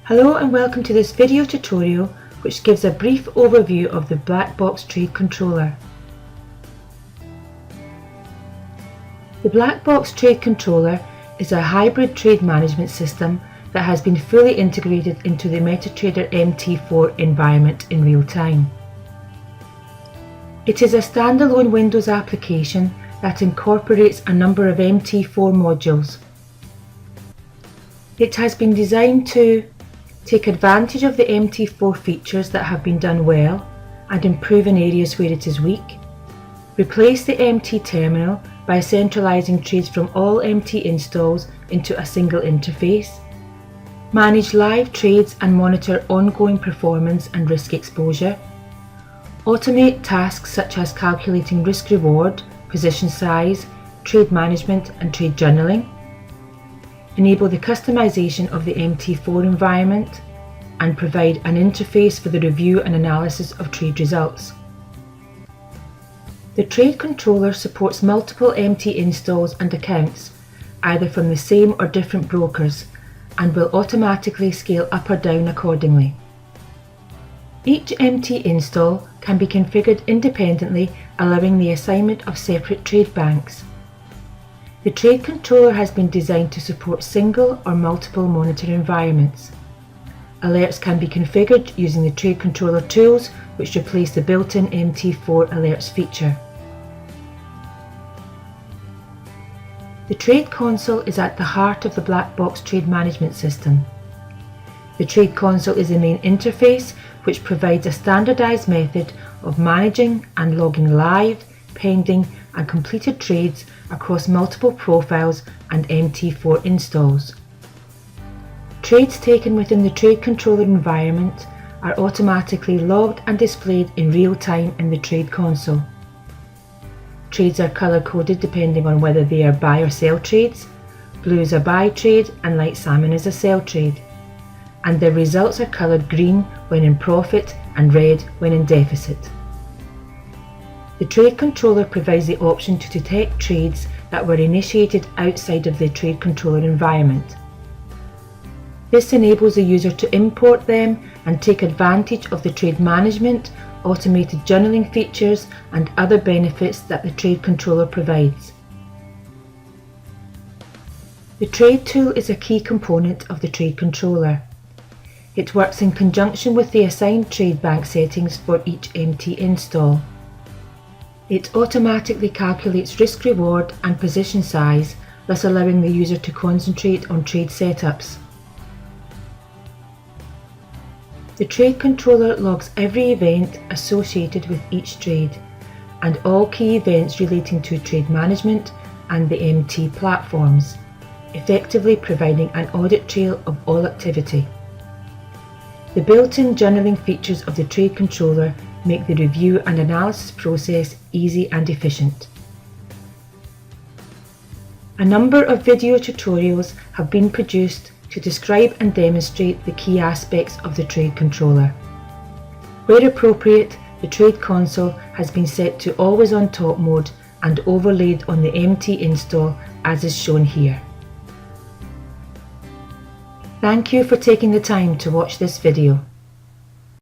Hello and welcome to this video tutorial which gives a brief overview of the Blackbox Trade Controller. The Blackbox Trade Controller is a hybrid trade management system that has been fully integrated into the MetaTrader MT4 environment in real time. It is a standalone Windows application that incorporates a number of MT4 modules. It has been designed to take advantage of the MT4 features that have been done well and improve in areas where it is weak, replace the MT terminal by centralizing trades from all MT installs into a single interface, manage live trades and monitor ongoing performance and risk exposure, automate tasks such as calculating risk reward, position size, trade management and trade journaling, enable the customization of the MT4 environment, and provide an interface for the review and analysis of trade results. The Trade Controller supports multiple MT installs and accounts, either from the same or different brokers, and will automatically scale up or down accordingly. Each MT install can be configured independently, allowing the assignment of separate trade banks. The Trade Controller has been designed to support single or multiple monitor environments. Alerts can be configured using the Trade Controller tools, which replace the built-in MT4 alerts feature. The Trade Console is at the heart of the Blackbox trade management system. The Trade Console is the main interface, which provides a standardized method of managing and logging live, pending and completed trades across multiple profiles and MT4 installs. Trades taken within the Trade Controller environment are automatically logged and displayed in real time in the Trade Console. Trades are color coded depending on whether they are buy or sell trades. Blue is a buy trade and light salmon is a sell trade. And their results are colored green when in profit and red when in deficit. The Trade Controller provides the option to detect trades that were initiated outside of the Trade Controller environment. This enables the user to import them and take advantage of the trade management, automated journaling features and other benefits that the Trade Controller provides. The Trade tool is a key component of the Trade Controller. It works in conjunction with the assigned trade bank settings for each MT install. It automatically calculates risk reward and position size, thus allowing the user to concentrate on trade setups. The Trade Controller logs every event associated with each trade and all key events relating to trade management and the MT platforms, effectively providing an audit trail of all activity. The built-in journaling features of the Trade Controller make the review and analysis process easy and efficient. A number of video tutorials have been produced to describe and demonstrate the key aspects of the Trade Controller. Where appropriate, the Trade Console has been set to always on top mode and overlaid on the MT install as is shown here. Thank you for taking the time to watch this video.